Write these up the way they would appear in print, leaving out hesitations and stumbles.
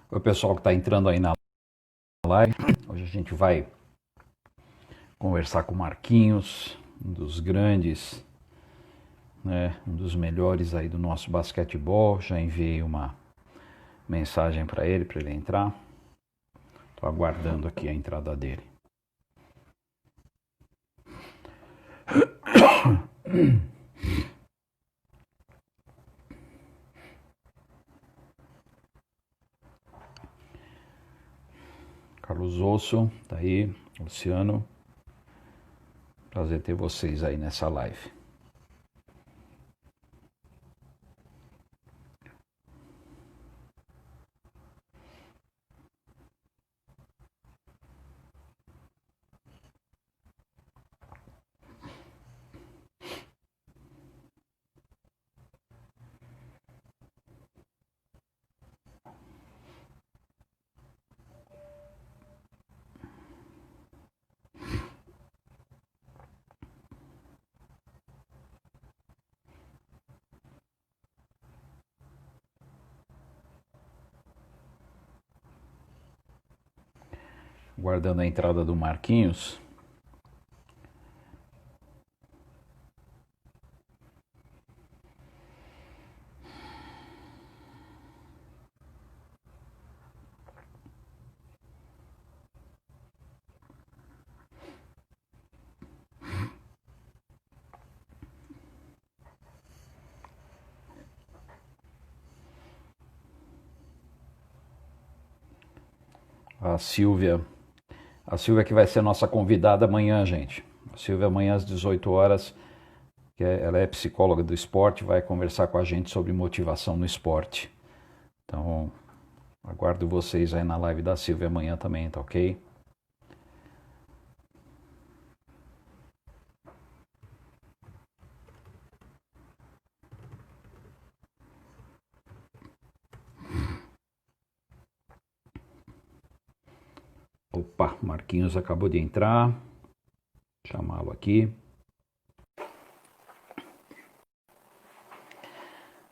Oi, pessoal que está entrando aí na live. Hoje a gente vai conversar com o Marquinhos, um dos grandes, né, um dos melhores aí do nosso basquetebol. Já enviei uma mensagem para ele entrar. Estou aguardando aqui a entrada dele. Carlos Osso, tá aí, Luciano. Prazer ter vocês aí nessa live. Guardando a entrada do Marquinhos. A Silvia que vai ser nossa convidada amanhã, gente. A Silvia amanhã às 18 horas, ela é psicóloga do esporte, vai conversar com a gente sobre motivação no esporte. Então, aguardo vocês aí na live da Silvia amanhã também, tá ok? Opa, Marquinhos acabou de entrar. Chamá-lo aqui.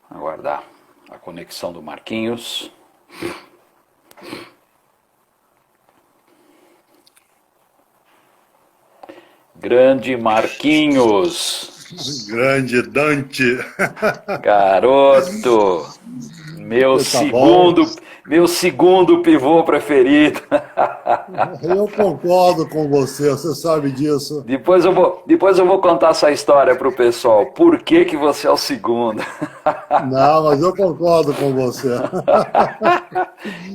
Aguardar a conexão do Marquinhos. Grande Marquinhos. Grande Dante. Garoto. Meu segundo pivô preferido. Eu concordo com você, você sabe disso. Depois eu vou contar essa história para o pessoal. Por que você é o segundo? Não, mas eu concordo com você.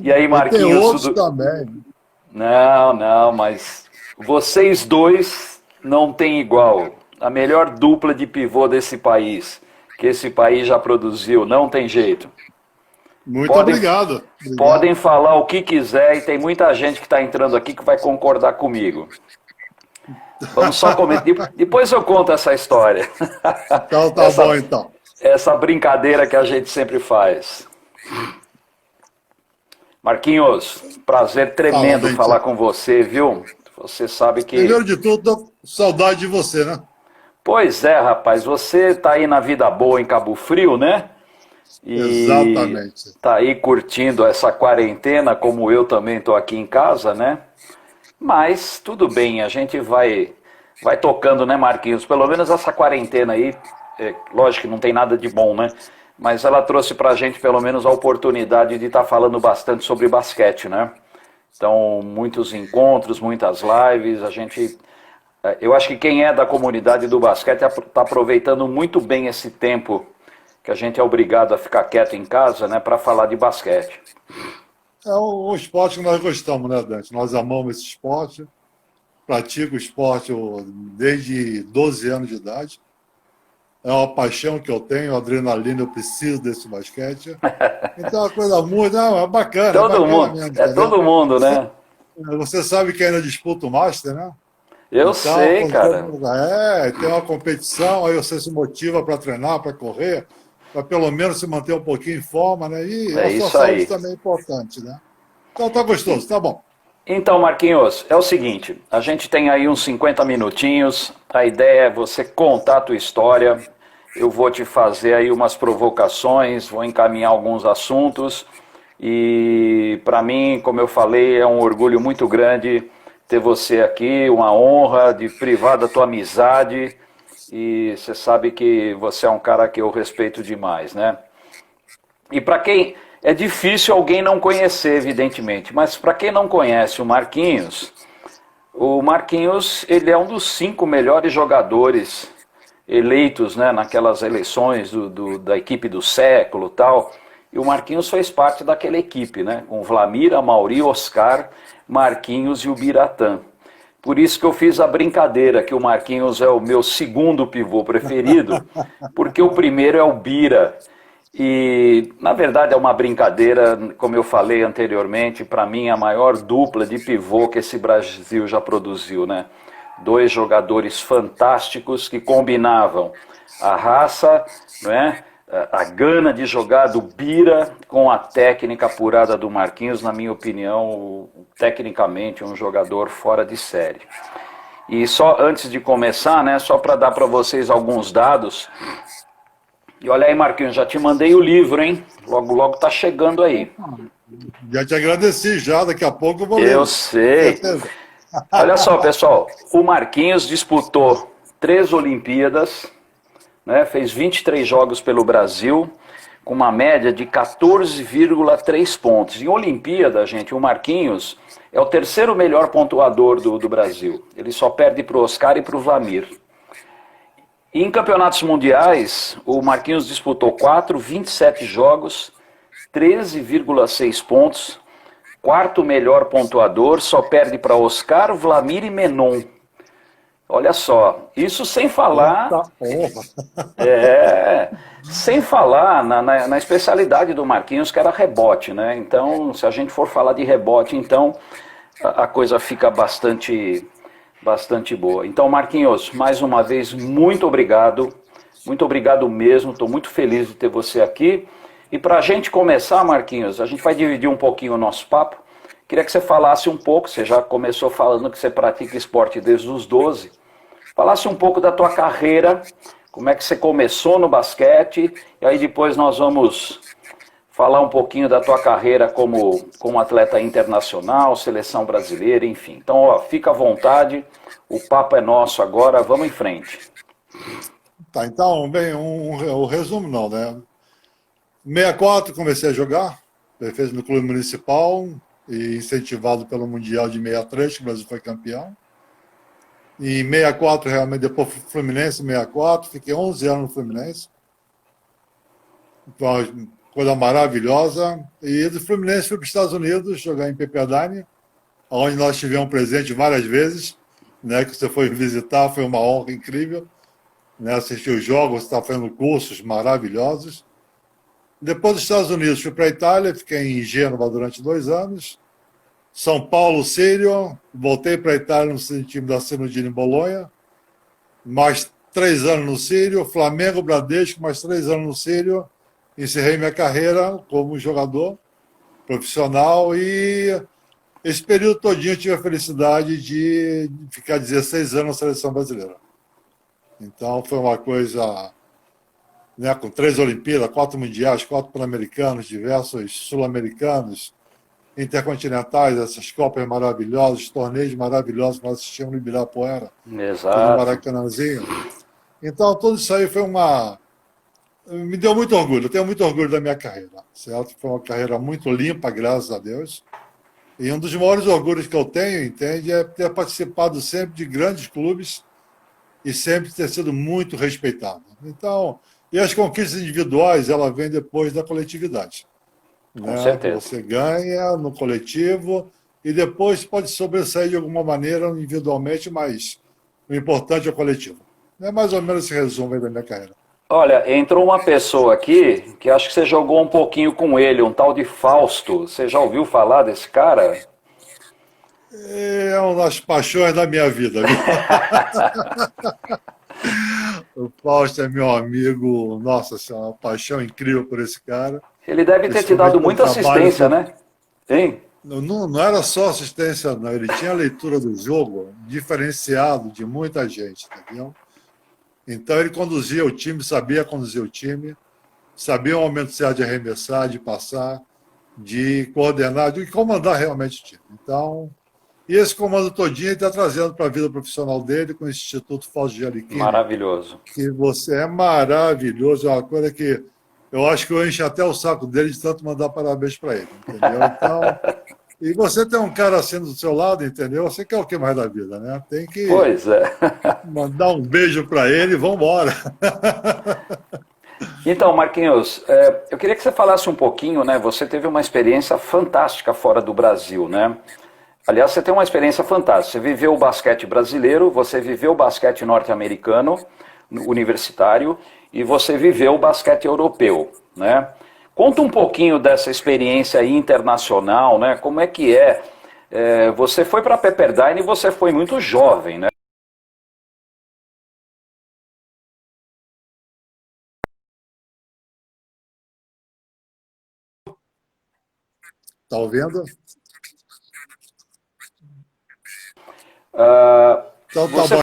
E aí, Marquinhos? E tem outros também. Não, mas vocês dois não têm igual. A melhor dupla de pivô desse país, que esse país já produziu, não tem jeito. Muito obrigado. Podem falar o que quiser e tem muita gente que está entrando aqui que vai concordar comigo. Vamos só comentar. Depois eu conto essa história. Então tá bom, então. Essa brincadeira que a gente sempre faz. Marquinhos, prazer tremendo falar com você, viu? Você sabe que... Primeiro de tudo, tô com saudade de você, né? Pois é, rapaz. Você está aí na vida boa em Cabo Frio, né? E exatamente. Tá aí curtindo essa quarentena, como eu também estou aqui em casa, né? Mas tudo bem, a gente vai tocando, né, Marquinhos? Pelo menos essa quarentena aí, lógico que não tem nada de bom, né? Mas ela trouxe pra gente pelo menos a oportunidade de estar falando bastante sobre basquete, né? Então, muitos encontros, muitas lives, eu acho que quem é da comunidade do basquete está aproveitando muito bem esse tempo que a gente é obrigado a ficar quieto em casa, né, para falar de basquete. É o esporte que nós gostamos, né, Dante? Nós amamos esse esporte, pratico o esporte desde 12 anos de idade. É uma paixão que eu tenho, adrenalina, eu preciso desse basquete. Então é uma coisa muito bacana. Todo mundo, mesmo, todo mundo, né? Você sabe que ainda disputa o Master, né? Eu então, sei, cara. Tem uma competição, aí você se motiva para treinar, para correr, para pelo menos se manter um pouquinho em forma, né? E a sua saúde também é importante, né? Então tá gostoso, tá bom. Então, Marquinhos, é o seguinte, a gente tem aí uns 50 minutinhos, a ideia é você contar a tua história. eu vou te fazer aí umas provocações, vou encaminhar alguns assuntos e para mim, como eu falei, é um orgulho muito grande ter você aqui, uma honra de privar da tua amizade e você sabe que você é um cara que eu respeito demais, né? E para quem é difícil alguém não conhecer, evidentemente, mas para quem não conhece o Marquinhos ele é um dos 5 melhores jogadores eleitos, né, naquelas eleições da equipe do século e tal. E o Marquinhos fez parte daquela equipe, né, com Vlamir, Amauri, Oscar, Marquinhos e o Biratã. Por isso que eu fiz a brincadeira que o Marquinhos é o meu segundo pivô preferido, porque o primeiro é o Bira. E, na verdade, é uma brincadeira, como eu falei anteriormente, para mim a maior dupla de pivô que esse Brasil já produziu, né? 2 jogadores fantásticos que combinavam a raça, né? A gana de jogar do Bira com a técnica apurada do Marquinhos, na minha opinião, tecnicamente um jogador fora de série. E só antes de começar, né, só para dar para vocês alguns dados. E olha aí, Marquinhos, já te mandei o livro, hein? Logo, logo tá chegando aí. Já te agradeci, já, daqui a pouco eu vou ler. Eu sei. Olha só, pessoal, o Marquinhos disputou 3 Olimpíadas, né, fez 23 jogos pelo Brasil, com uma média de 14,3 pontos. Em Olimpíada, gente, o Marquinhos é o 3º melhor pontuador do Brasil. Ele só perde para o Oscar e para o Vlamir. E em campeonatos mundiais, o Marquinhos disputou 27 jogos, 13,6 pontos, 4º melhor pontuador, só perde para Oscar, Vlamir e Menon. Olha só, isso sem falar... sem falar na especialidade do Marquinhos, que era rebote, né? Então, se a gente for falar de rebote, então a coisa fica bastante boa. Então, Marquinhos, mais uma vez, muito obrigado mesmo, estou muito feliz de ter você aqui. E para a gente começar, Marquinhos, a gente vai dividir um pouquinho o nosso papo. Queria que você falasse um pouco, você já começou falando que você pratica esporte desde os 12, falasse um pouco da tua carreira, como é que você começou no basquete, e aí depois nós vamos falar um pouquinho da tua carreira como atleta internacional, seleção brasileira, enfim. Então, ó, fica à vontade, o papo é nosso agora, vamos em frente. Tá, então, bem, o resumo não, né? Em 64 comecei a jogar, fez no clube municipal e incentivado pelo Mundial de 63, que o Brasil foi campeão. Em 64, realmente, depois fui Fluminense, em 64, fiquei 11 anos no Fluminense. Então, coisa maravilhosa. E do Fluminense fui para os Estados Unidos, jogar em Pepperdine, onde nós tivemos presente várias vezes, né, que você foi visitar, foi uma honra incrível, né, assistir os jogos, estar fazendo cursos maravilhosos. Depois dos Estados Unidos, fui para a Itália, fiquei em Gênova durante 2 anos. São Paulo, Sírio, voltei para a Itália no time da Sinodina em Bolonha, mais 3 anos no Sírio, Flamengo, Bradesco, mais 3 anos no Sírio, encerrei minha carreira como jogador profissional e esse período todinho eu tive a felicidade de ficar 16 anos na seleção brasileira. Então foi uma coisa, né, com 3 Olimpíadas, 4 Mundiais, 4 Pan-Americanos, diversos Sul-Americanos, intercontinentais, essas Copas maravilhosas, torneios maravilhosos que nós assistimos no Ibirapuera, no Maracanãzinho. Então, tudo isso aí foi me deu muito orgulho, eu tenho muito orgulho da minha carreira, certo? Foi uma carreira muito limpa, graças a Deus. E um dos maiores orgulhos que eu tenho, entende, é ter participado sempre de grandes clubes e sempre ter sido muito respeitado. Então, e as conquistas individuais, ela vem depois da coletividade. Com certeza. Você ganha no coletivo e depois pode sobressair de alguma maneira individualmente, mas o importante é o coletivo. É mais ou menos esse resumo aí da minha carreira. Olha, entrou uma pessoa aqui que acho que você jogou um pouquinho com ele, um tal de Fausto. Você já ouviu falar desse cara? É uma das paixões da minha vida. O Fausto é meu amigo, nossa senhora, uma paixão incrível por esse cara. Ele deve ter te dado muita assistência, né? Hein? Não era só assistência, não. Ele tinha a leitura do jogo diferenciado de muita gente, entendeu? Então ele conduzia o time, sabia conduzir o time, sabia o momento certo de arremessar, de passar, de coordenar, de comandar realmente o time. Então, e esse comando todinho ele está trazendo para a vida profissional dele com o Instituto Fausto de Giannichini, Maravilhoso. que você é maravilhoso, é uma coisa que eu acho que eu encho até o saco dele de tanto mandar parabéns para ele, entendeu? Então, e você tem um cara assim do seu lado, entendeu? Você quer o que mais da vida, né? Tem que Pois é. mandar um beijo para ele e vamos embora. Então, Marquinhos, eu queria que você falasse um pouquinho, né? Você teve uma experiência fantástica fora do Brasil, né? Aliás, você tem uma experiência fantástica. Você viveu o basquete brasileiro, você viveu o basquete norte-americano, universitário, e você viveu o basquete europeu, né? Conta um pouquinho dessa experiência aí internacional, né? Como é que é? Você foi para Pepperdine e você foi muito jovem, né? Tá ouvindo? Ah, Então tá você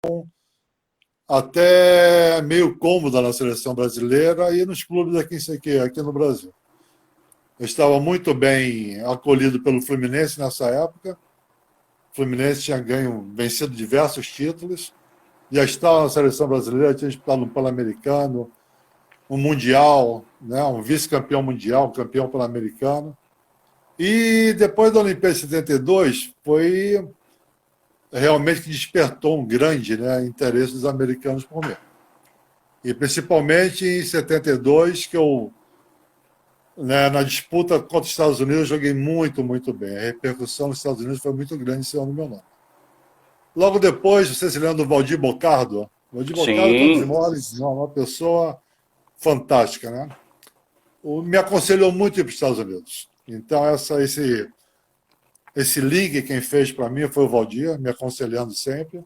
bom. Até meio cômoda na seleção brasileira e nos clubes aqui no Brasil. Eu estava muito bem acolhido pelo Fluminense nessa época. O Fluminense tinha vencido diversos títulos, já estava na seleção brasileira, tinha disputado um Pan-Americano, um Mundial, né, um vice-campeão mundial, um campeão Pan-Americano. E depois da Olimpíada de 72, foi realmente que despertou um grande, né, interesse dos americanos por mim. E principalmente em 72, que eu, né, na disputa contra os Estados Unidos, eu joguei muito, muito bem. A repercussão nos Estados Unidos foi muito grande em cima do meu nome. Logo depois, você se lembra do Valdir Bocardo? O Valdir Bocardo, todos sim, moles, uma pessoa fantástica, né? Me aconselhou muito ir para os Estados Unidos. Então, esse link quem fez para mim foi o Valdir, me aconselhando sempre.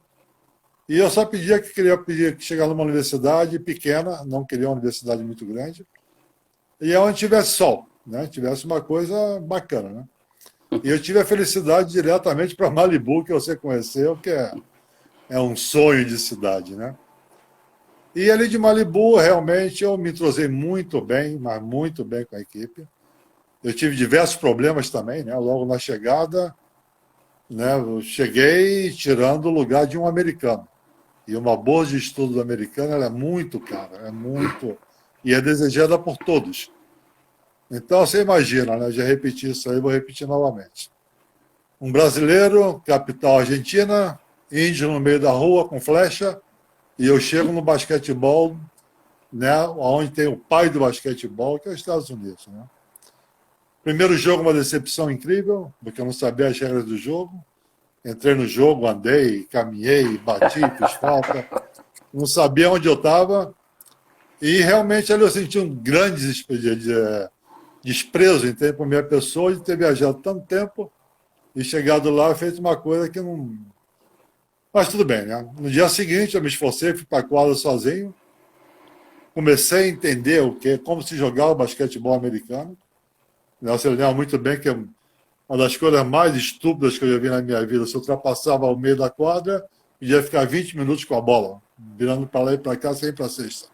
E eu só pedia que chegar numa universidade pequena, não queria uma universidade muito grande, e onde tivesse sol, né? Tivesse uma coisa bacana, né? E eu tive a felicidade diretamente para Malibu, que você conheceu, que é um sonho de cidade, né? E ali de Malibu, realmente, eu me entrosei muito bem, mas muito bem com a equipe. Eu tive diversos problemas também, né? Logo na chegada, né? Eu cheguei tirando o lugar de um americano. E uma bolsa de estudo do americano ela é muito cara, é muito. E é desejada por todos. Então, você imagina, né? Já repeti isso aí, vou repetir novamente. Um brasileiro, capital Argentina, índio no meio da rua com flecha, e eu chego no basquetebol, né? Onde tem o pai do basquetebol, que é os Estados Unidos, né? Primeiro jogo, uma decepção incrível, porque eu não sabia as regras do jogo. Entrei no jogo, andei, caminhei, bati, fiz falta. Não sabia onde eu estava. E realmente ali eu senti um grande desprezo, entende, por minha pessoa de ter viajado tanto tempo e chegado lá e feito uma coisa que não. Mas tudo bem, né? No dia seguinte eu me esforcei, fui para a quadra sozinho. Comecei a entender como se jogava o basquetebol americano. Você lembra muito bem que uma das coisas mais estúpidas que eu já vi na minha vida, se eu ultrapassava o meio da quadra, ia ficar 20 minutos com a bola, virando para lá e para cá, sem ir para a cesta.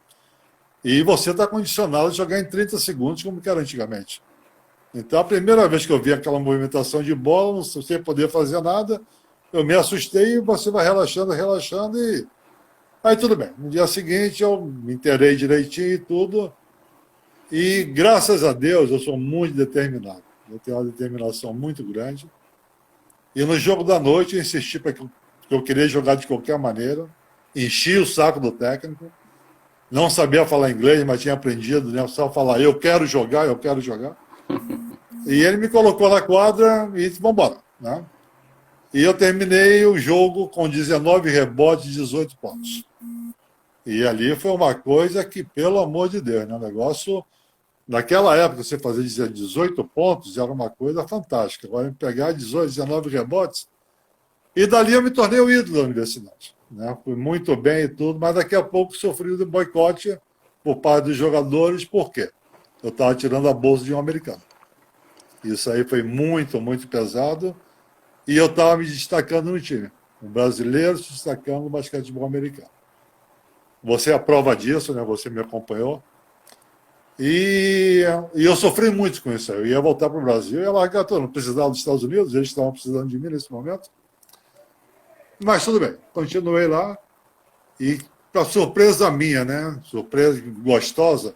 E você está condicionado a jogar em 30 segundos, como que era antigamente. Então, a primeira vez que eu vi aquela movimentação de bola, não sem poder fazer nada, eu me assustei e você vai relaxando, relaxando e... Aí tudo bem. No dia seguinte, eu me inteirei direitinho e tudo. E, graças a Deus, eu sou muito determinado. Eu tenho uma determinação muito grande. E no jogo da noite, eu insisti para que eu queria jogar de qualquer maneira. Enchi o saco do técnico. Não sabia falar inglês, mas tinha aprendido, né? Só falar, eu quero jogar, eu quero jogar. E ele me colocou na quadra e disse, vamos embora, né? E eu terminei o jogo com 19 rebotes e 18 pontos. E ali foi uma coisa que, pelo amor de Deus, né? O negócio... Naquela época, você fazer 18 pontos era uma coisa fantástica. Agora, me pegar 18, 19 rebotes. E dali eu me tornei o ídolo da universidade, né? Fui muito bem e tudo, mas daqui a pouco sofri de boicote por parte dos jogadores. Por quê? Eu estava tirando a bolsa de um americano. Isso aí foi muito, muito pesado. e eu estava me destacando no time. Um brasileiro se destacando no basquetebol americano. Você é a prova disso, né? Você me acompanhou. E eu sofri muito com isso. Eu ia voltar para o Brasil, ia largar tudo. Não precisava dos Estados Unidos, eles estavam precisando de mim nesse momento. Mas tudo bem, continuei lá. E, para surpresa minha, né? Surpresa gostosa,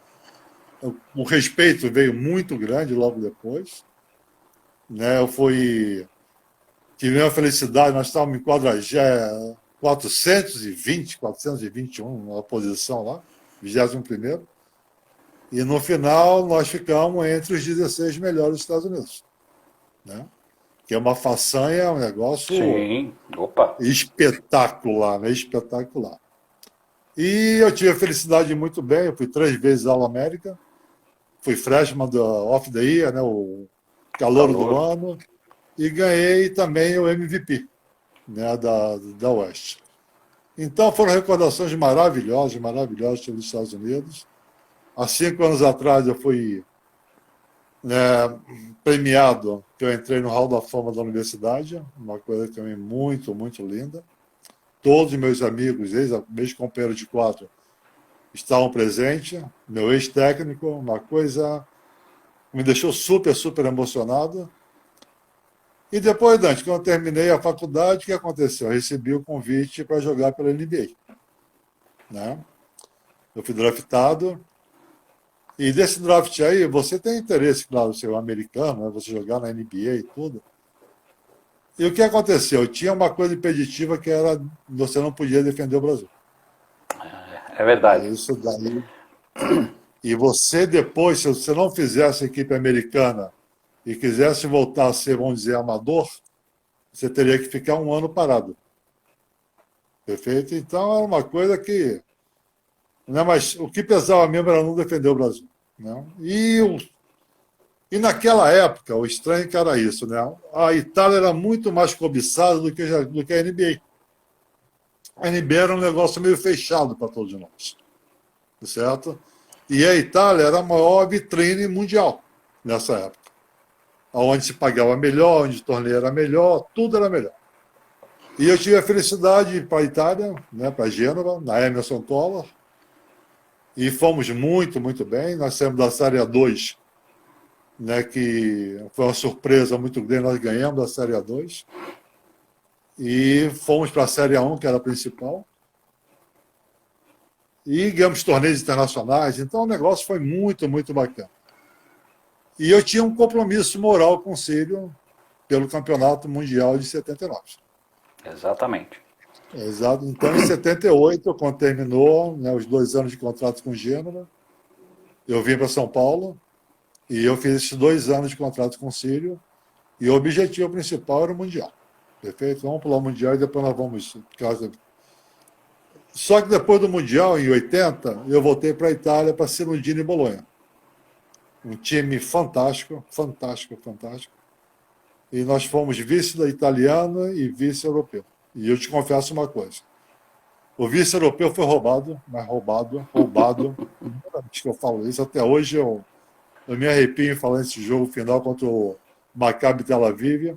o respeito veio muito grande logo depois. Né? Tive uma felicidade, nós estávamos em 420, 421 na posição lá, 21º. E no final nós ficamos entre os 16 melhores dos Estados Unidos. Né? Que é uma façanha, um negócio Sim, opa. espetacular, né? Espetacular. E eu tive a felicidade de ir muito bem, eu fui 3 vezes ao América, fui freshman do Off the Year, né? O calouro do ano, e ganhei também o MVP, né? da West. Então foram recordações maravilhosas, maravilhosas pelos Estados Unidos. Há 5 anos atrás eu fui, né, premiado, que eu entrei no Hall da Fama da universidade, uma coisa também muito, muito linda. Todos os meus amigos, ex-companheiros de quadro, estavam presentes. Meu ex-técnico, uma coisa que me deixou super, super emocionado. E depois, Dante, quando eu terminei a faculdade, o que aconteceu? Eu recebi o convite para jogar pela NBA. Né? Eu fui draftado. E desse draft aí, você tem interesse, claro, ser um americano, né? Você jogar na NBA e tudo. E o que aconteceu? Tinha uma coisa impeditiva que era você não podia defender o Brasil. É verdade. Isso daí. E você depois, se você não fizesse a equipe americana e quisesse voltar a ser, vamos dizer, amador, você teria que ficar 1 ano parado. Perfeito? Então era uma coisa que... Né, mas o que pesava mesmo era não defender o Brasil. Né? E naquela época, o estranho que era isso, né? A Itália era muito mais cobiçada do que a NBA. A NBA era um negócio meio fechado para todos nós, certo? E a Itália era a maior vitrine mundial nessa época, onde se pagava melhor, onde o torneio era melhor, tudo era melhor. E eu tive a felicidade de ir para a Itália, né, para Gênova, na Emerson Collor, e fomos muito, muito bem. Nós saímos da Série A2, né, que foi uma surpresa muito grande, nós ganhamos da Série A2 e fomos para a Série A1, que era a principal, e ganhamos torneios internacionais, então o negócio foi muito, muito bacana. E eu tinha um compromisso moral com o Sírio pelo Campeonato Mundial de 79. Exatamente. Exato. Então, em 78, quando terminou, né, os 2 anos de contrato com o Gênova, eu vim para São Paulo, e eu fiz esses 2 anos de contrato com o Sírio, e o objetivo principal era o Mundial. Perfeito? Vamos pular o Mundial e depois nós vamos... Só que depois do Mundial, em 80, eu voltei para a Itália, para Cirundino e Bolonha. Um time fantástico, fantástico, fantástico. E nós fomos vice da italiana e vice europeu. E eu te confesso uma coisa. O vice europeu foi roubado, mas roubado. Acho que eu falo isso. Até hoje eu me arrepio em falar nesse jogo final contra o Maccabi Tel Aviv.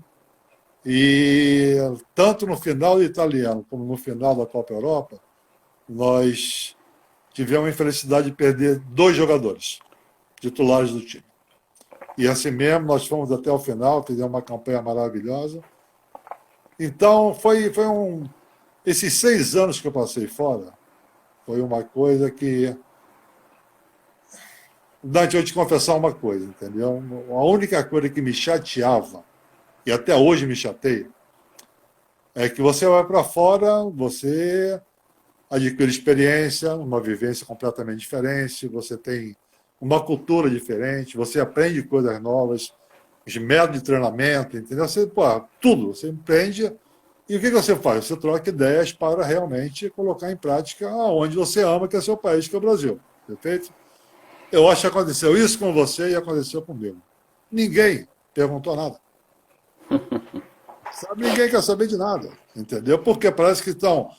E tanto no final do italiano como no final da Copa Europa, nós tivemos a infelicidade de perder 2 jogadores titulares do time. E assim mesmo, nós fomos até o final, fizemos uma campanha maravilhosa. Então, esses 6 anos que eu passei fora, foi uma coisa que... Dante, eu vou te confessar uma coisa, entendeu? A única coisa que me chateava, e até hoje me chateia, é que você vai para fora, você adquire experiência, uma vivência completamente diferente, você tem uma cultura diferente, você aprende coisas novas, os métodos de treinamento, entendeu? Você, tudo, você aprende. E o que você faz? Você troca ideias para realmente colocar em prática onde você ama, que é seu país, que é o Brasil. Perfeito? Eu acho que aconteceu isso com você e aconteceu comigo. Ninguém perguntou nada. Ninguém quer saber de nada, entendeu? Porque parece que estão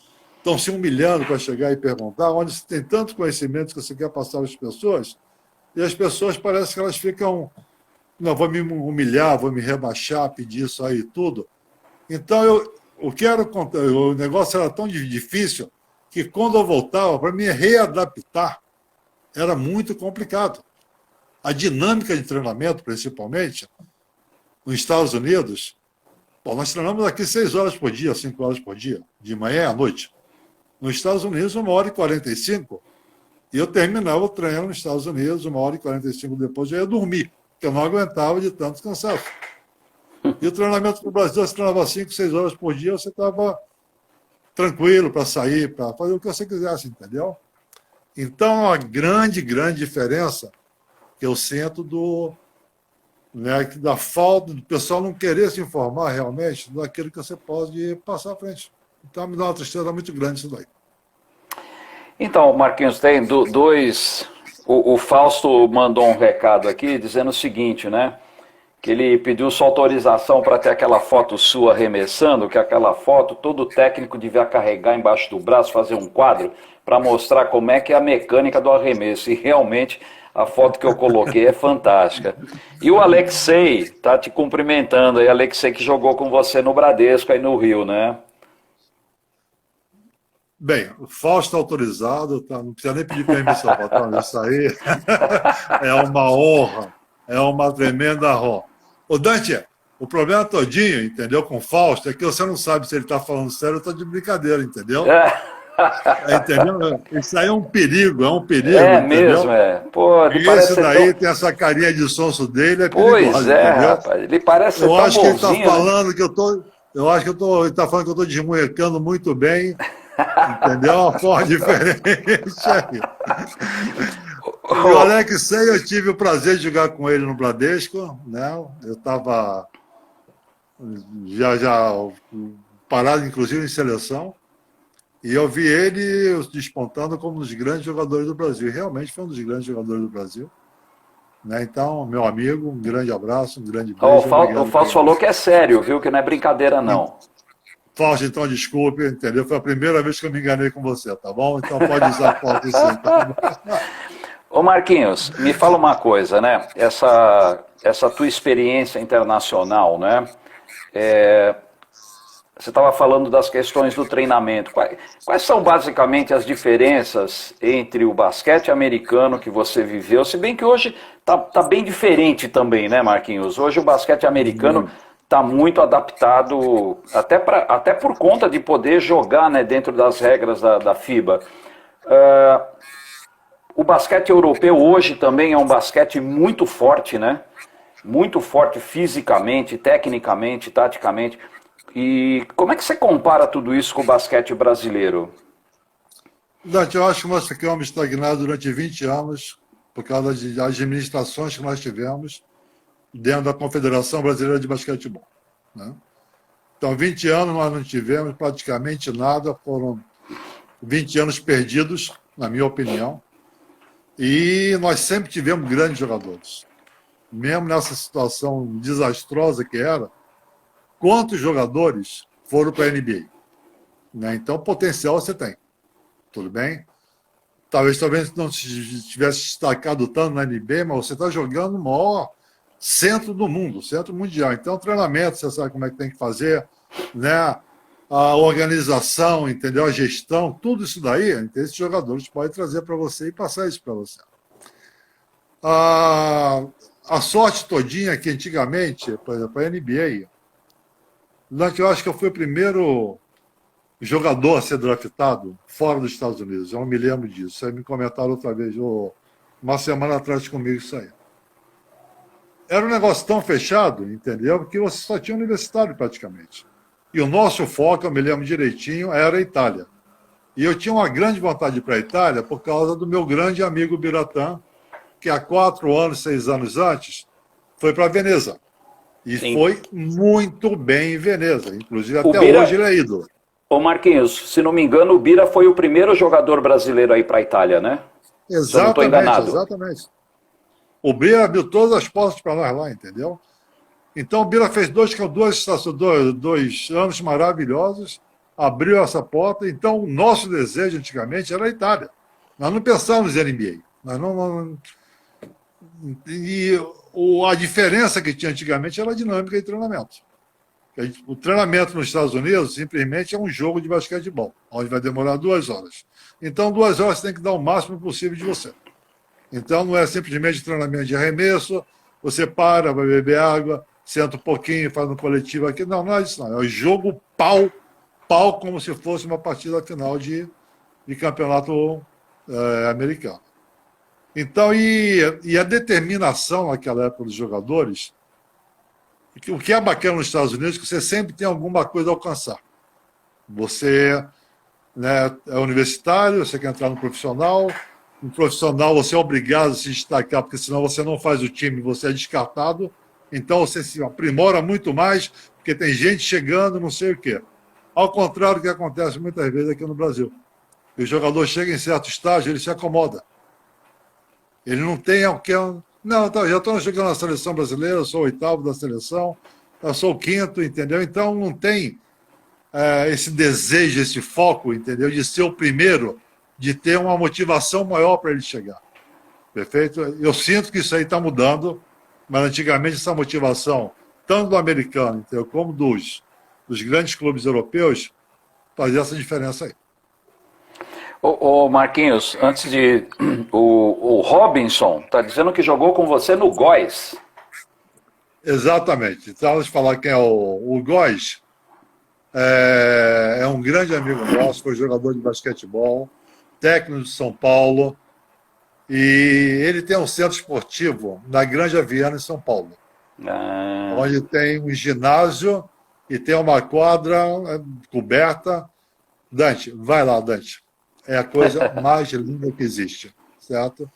se humilhando para chegar e perguntar, onde você tem tanto conhecimento que você quer passar às pessoas, e as pessoas parecem que elas ficam, não, vou me humilhar, vou me rebaixar, pedir isso aí e tudo. Então, o que era o negócio era tão difícil que quando eu voltava, para me readaptar, era muito complicado. A dinâmica de treinamento, principalmente, nos Estados Unidos, bom, nós treinamos aqui 6 horas por dia, 5 horas por dia, de manhã à noite. Nos Estados Unidos, 1h45, e eu terminava o treino nos Estados Unidos, 1h45 depois, eu ia dormir, porque eu não aguentava de tanto cansaço. E o treinamento no Brasil, você treinava 5, 6 horas por dia, você estava tranquilo para sair, para fazer o que você quisesse, entendeu? Então, a grande, grande diferença que eu sinto da falta do pessoal não querer se informar realmente daquilo que você pode passar à frente. Então, me dá uma tristeza muito grande isso daí. Então, Marquinhos, tem dois... O Fausto mandou um recado aqui dizendo o seguinte, né? Que ele pediu sua autorização para ter aquela foto sua arremessando, que aquela foto todo técnico devia carregar embaixo do braço, fazer um quadro, para mostrar como é que é a mecânica do arremesso. E realmente a foto que eu coloquei é fantástica. E o Alexei tá te cumprimentando aí, Alexei que jogou com você no Bradesco aí no Rio, né? Bem, o Fausto está autorizado, tá? Não precisa nem pedir permissão, patrão. Isso aí é uma honra, é uma tremenda honra. Ô, Dante, o problema todinho, entendeu, com o Fausto, é que você não sabe se ele está falando sério ou está de brincadeira, entendeu? Entendeu? Isso aí é um perigo, É entendeu? mesmo, é. Pô, ele e parece esse daí tão... tem essa carinha de sonso dele, é Pois perigoso, é, entendeu? rapaz, ele parece ser Eu tão acho que ele está bonzinho, né? falando que eu tô. Eu acho que ele está falando que eu estou desmunhecando muito bem, entendeu? Uma forma diferente aí. E o Alexei, eu tive o prazer de jogar com ele no Bradesco, né? Eu estava já parado, inclusive, em seleção, e eu vi ele despontando como um dos grandes jogadores do Brasil. E realmente foi um dos grandes jogadores do Brasil. Né? Então, meu amigo, um grande abraço, um grande beijo. O Fausto falou que é sério, viu? Que não é brincadeira, não. Fausto, então, desculpe, entendeu? Foi a primeira vez que eu me enganei com você, tá bom? Então pode usar Fausto sim, tá bom? Ô Marquinhos, me fala uma coisa, né? Essa tua experiência internacional, né? Você estava falando das questões do treinamento. Quais são basicamente as diferenças entre o basquete americano que você viveu? Se bem que hoje tá bem diferente também, né, Marquinhos? Hoje o basquete americano está muito adaptado, até por conta de poder jogar, né, dentro das regras da FIBA. O basquete europeu hoje também é um basquete muito forte, né? Muito forte fisicamente, tecnicamente, taticamente. E como é que você compara tudo isso com o basquete brasileiro? Dante, eu acho que nós ficamos estagnados durante 20 anos por causa das administrações que nós tivemos dentro da Confederação Brasileira de Basquetebol. Né? Então, 20 anos nós não tivemos praticamente nada, foram 20 anos perdidos, na minha opinião, e nós sempre tivemos grandes jogadores. Mesmo nessa situação desastrosa que era, quantos jogadores foram para a NBA? Né? Então, potencial você tem. Tudo bem? Talvez não tivesse destacado tanto na NBA, mas você está jogando no maior centro do mundo, centro mundial. Então, treinamento, você sabe como é que tem que fazer, né? A organização, entendeu? A gestão, tudo isso daí, esses jogadores podem trazer para você e passar isso para você. A sorte todinha que antigamente, por exemplo, a NBA, eu acho que eu fui o primeiro jogador a ser draftado fora dos Estados Unidos. Eu não me lembro disso. Aí me comentaram outra vez, uma semana atrás comigo, isso aí. Era um negócio tão fechado, entendeu? Que você só tinha universitário praticamente. E o nosso foco, eu me lembro direitinho, era a Itália. E eu tinha uma grande vontade de ir para a Itália por causa do meu grande amigo Biratã, que há 4 anos, 6 anos antes, foi para Veneza. E Sim. Foi muito bem em Veneza. Inclusive, até hoje ele é ídolo. Ô Marquinhos, se não me engano, o Bira foi o primeiro jogador brasileiro aí para a Itália, né? Exatamente, se eu não estou enganado. Exatamente. O Bira abriu todas as portas para nós lá, entendeu? Então, o Bira fez 2 anos maravilhosos, abriu essa porta. Então, o nosso desejo antigamente era a Itália. Nós não pensávamos em NBA. E a diferença que tinha antigamente era a dinâmica de treinamento. O treinamento nos Estados Unidos simplesmente é um jogo de basquetebol, onde vai demorar 2 horas. Então, 2 horas você tem que dar o máximo possível de você. Então, não é simplesmente treinamento de arremesso, você para, vai beber água, senta um pouquinho, faz um coletivo aqui. Não, não é isso, não. É o jogo pau, como se fosse uma partida final de campeonato americano. Então, e a determinação naquela época dos jogadores, o que é bacana nos Estados Unidos é que você sempre tem alguma coisa a alcançar. Você, né, é universitário, você quer entrar no profissional, você é obrigado a se destacar, porque senão você não faz o time, você é descartado. Então você se aprimora muito mais, porque tem gente chegando, não sei o quê. Ao contrário do que acontece muitas vezes aqui no Brasil. O jogador chega em certo estágio, ele se acomoda. Ele não tem não, já estou chegando na seleção brasileira, eu sou o 8º da seleção, eu sou o 5º, entendeu? Então não tem esse desejo, esse foco, entendeu? De ser o primeiro, de ter uma motivação maior para ele chegar. Perfeito? Eu sinto que isso aí está mudando, mas antigamente essa motivação, tanto do americano, entendeu? Como dos grandes clubes europeus, fazia essa diferença aí. Ô Marquinhos, antes de... O Robinson está dizendo que jogou com você no Góis. Exatamente. Então, vamos falar quem é o Góis. É um grande amigo nosso, foi jogador de basquetebol, técnico de São Paulo, e ele tem um centro esportivo na Granja Viana, em São Paulo, onde tem um ginásio e tem uma quadra coberta. Dante, vai lá, Dante. É a coisa mais linda que existe, certo?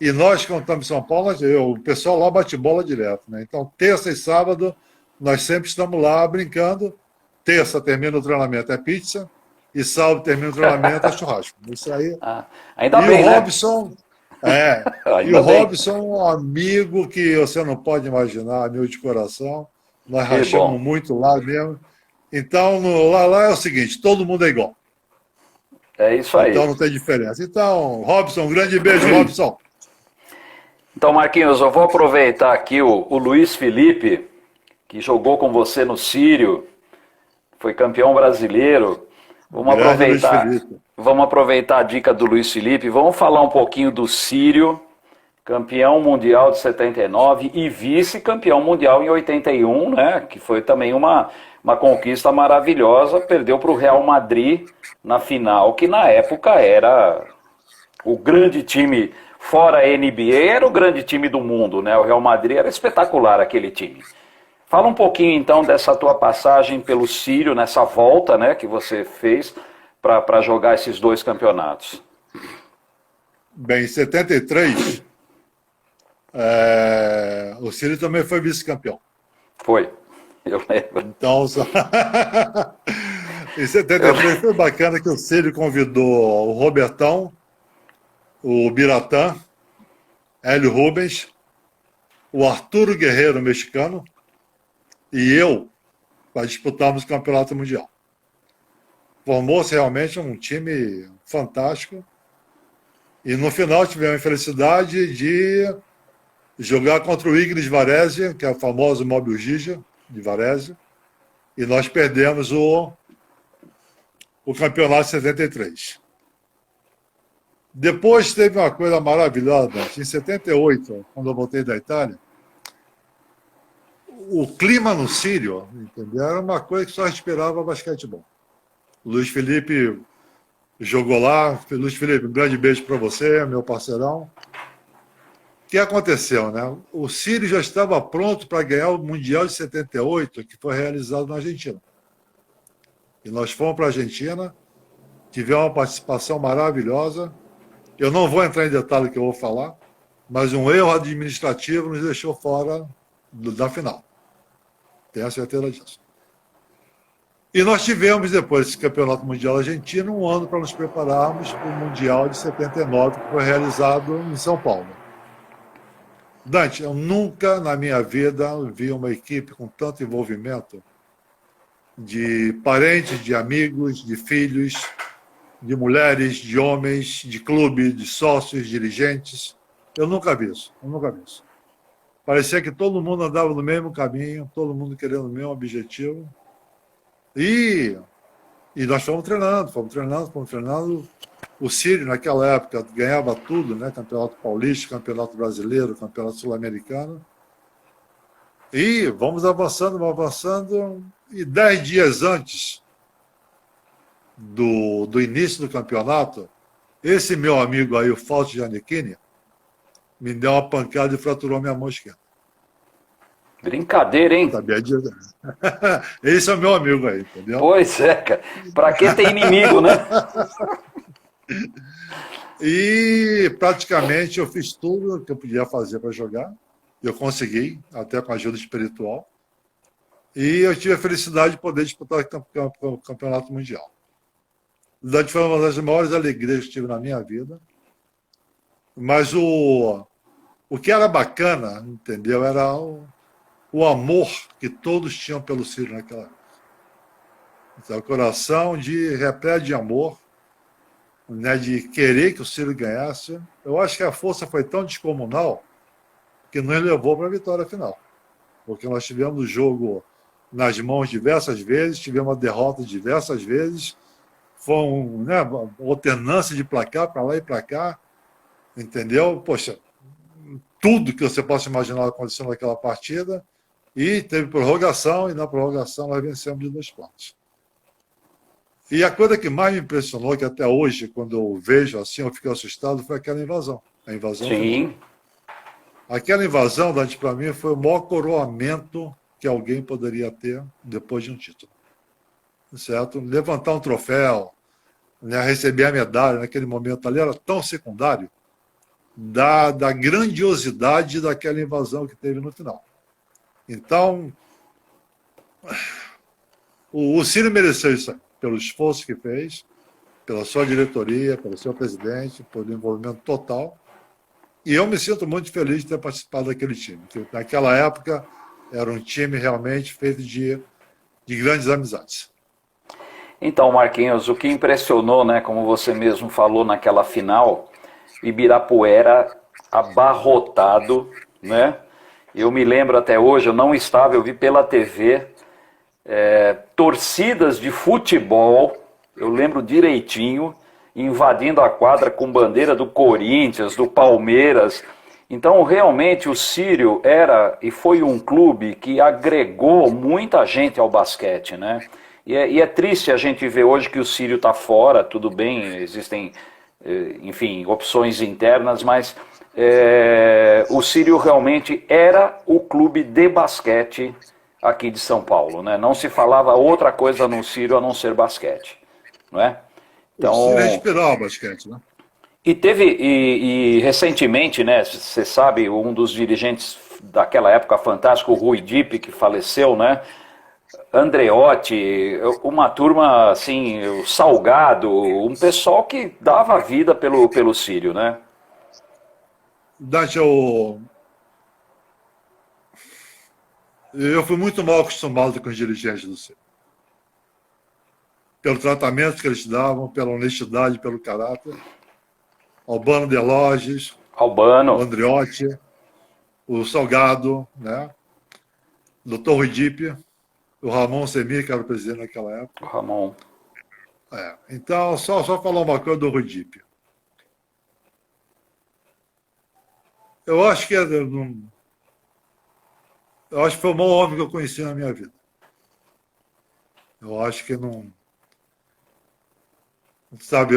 E nós, quando estamos em São Paulo, o pessoal lá bate bola direto, né? Então, terça e sábado, nós sempre estamos lá brincando. Terça termina o treinamento, é pizza, e sábado termina o treinamento, é churrasco. Isso aí. Ainda e bem, o Robson, né? E o Robson, um amigo que você não pode imaginar, amigo de coração. Nós rachamos muito lá mesmo. Então, lá é o seguinte, todo mundo é igual. É isso aí. Então não tem diferença. Então, Robson, um grande beijo, Robson. Então, Marquinhos, eu vou aproveitar aqui o Luiz Felipe, que jogou com você no Sírio, foi campeão brasileiro. Vamos aproveitar a dica do Luiz Felipe, vamos falar um pouquinho do Sírio, campeão mundial de 79 e vice-campeão mundial em 81, né? Que foi também uma conquista maravilhosa, perdeu para o Real Madrid na final, que na época era o grande time, fora a NBA, era o grande time do mundo, né? O Real Madrid era espetacular aquele time. Fala um pouquinho então dessa tua passagem pelo Sírio, nessa volta, né, que você fez para jogar esses 2 campeonatos. Bem, em 73, o Sírio também foi vice-campeão. Foi, eu lembro. Então, em 73 foi bacana que o Sírio convidou o Robertão, o Biratã, Hélio Rubens, o Arturo Guerreiro, mexicano, e eu, para disputarmos o Campeonato Mundial. Formou-se realmente um time fantástico. E no final tivemos a infelicidade de jogar contra o Ignis Varese, que é o famoso Móbil Giga de Varese, e nós perdemos o campeonato de 73. Depois teve uma coisa maravilhosa, em 78, quando eu voltei da Itália, o clima no Sírio, entendeu? Era uma coisa que só respirava basquetebol. O Luiz Felipe jogou lá. Luiz Felipe, um grande beijo para você, meu parceirão. O que aconteceu, né? O Sírio já estava pronto para ganhar o Mundial de 78, que foi realizado na Argentina. E nós fomos para a Argentina, tivemos uma participação maravilhosa. Eu não vou entrar em detalhe que eu vou falar, mas um erro administrativo nos deixou fora da final. Tenho a certeza disso. E nós tivemos, depois desse Campeonato Mundial Argentino, um ano para nos prepararmos para o Mundial de 79, que foi realizado em São Paulo. Dante, eu nunca na minha vida vi uma equipe com tanto envolvimento de parentes, de amigos, de filhos, de mulheres, de homens, de clube, de sócios, dirigentes. Eu nunca vi isso. Parecia que todo mundo andava no mesmo caminho, todo mundo querendo o mesmo objetivo. E, e nós fomos treinando, fomos treinando, fomos treinando. O Círio, naquela época, ganhava tudo, né? Campeonato Paulista, Campeonato Brasileiro, Campeonato Sul-Americano. E vamos avançando. E 10 dias antes do início do campeonato, esse meu amigo aí, o Fausto Giannichini, me deu uma pancada e fraturou minha mão esquerda. Brincadeira, hein? Sabia disso? Esse é o meu amigo aí, entendeu? Pois é, cara. Pra que ter inimigo, né? E praticamente eu fiz tudo que eu podia fazer para jogar. Eu consegui, até com ajuda espiritual. E eu tive a felicidade de poder disputar o campeonato mundial. Foi uma das maiores alegrias que tive na minha vida. Mas o que era bacana, entendeu? Era o amor que todos tinham pelo Círio naquela época. Então, o coração repleto de amor, né, de querer que o Círio ganhasse. Eu acho que a força foi tão descomunal que nos levou para a vitória final. Porque nós tivemos o jogo nas mãos diversas vezes, tivemos a derrota diversas vezes, foi uma alternância de placar para lá e para cá, entendeu? Poxa, tudo que você possa imaginar aconteceu naquela partida, e teve prorrogação, e na prorrogação nós vencemos de 2 pontos. E a coisa que mais me impressionou, que até hoje, quando eu vejo assim, eu fico assustado, foi aquela invasão. A invasão Sim. final. Aquela invasão, Dante, para mim, foi o maior coroamento que alguém poderia ter depois de um título. Certo? Levantar um troféu, né, receber a medalha naquele momento ali era tão secundário da grandiosidade daquela invasão que teve no final. Então, o Círio mereceu isso aí, pelo esforço que fez, pela sua diretoria, pelo seu presidente, pelo envolvimento total. E eu me sinto muito feliz de ter participado daquele time, que naquela época era um time realmente feito de grandes amizades. Então, Marquinhos, o que impressionou, né, como você mesmo falou naquela final, Ibirapuera abarrotado, né? Eu me lembro até hoje, eu não estava, eu vi pela TV, torcidas de futebol, eu lembro direitinho, invadindo a quadra com bandeira do Corinthians, do Palmeiras. Então, realmente, o Círio era e foi um clube que agregou muita gente ao basquete, né? E é triste a gente ver hoje que o Círio está fora, tudo bem, existem, enfim, opções internas, mas o Círio realmente era o clube de basquete aqui de São Paulo, né? Não se falava outra coisa no Círio a não ser basquete, não é? Então, o Círio respirava basquete, né? E teve, e recentemente, né, você sabe, um dos dirigentes daquela época fantástico, o Rui Dipp, que faleceu, né? Andreotti, uma turma assim, o Salgado, um pessoal que dava vida pelo Círio, né? Dante, eu fui muito mal acostumado com os dirigentes do Círio. Pelo tratamento que eles davam, pela honestidade, pelo caráter. Albano Delorges, o Albano, Andreotti, o Salgado, né? O Dr. Rui Dipp, o Ramon Semir, que era o presidente naquela época. o Ramon. Então, só falar uma coisa do Rui Dipp. Eu acho que foi o maior homem que eu conheci na minha vida. Eu acho que não. Sabe,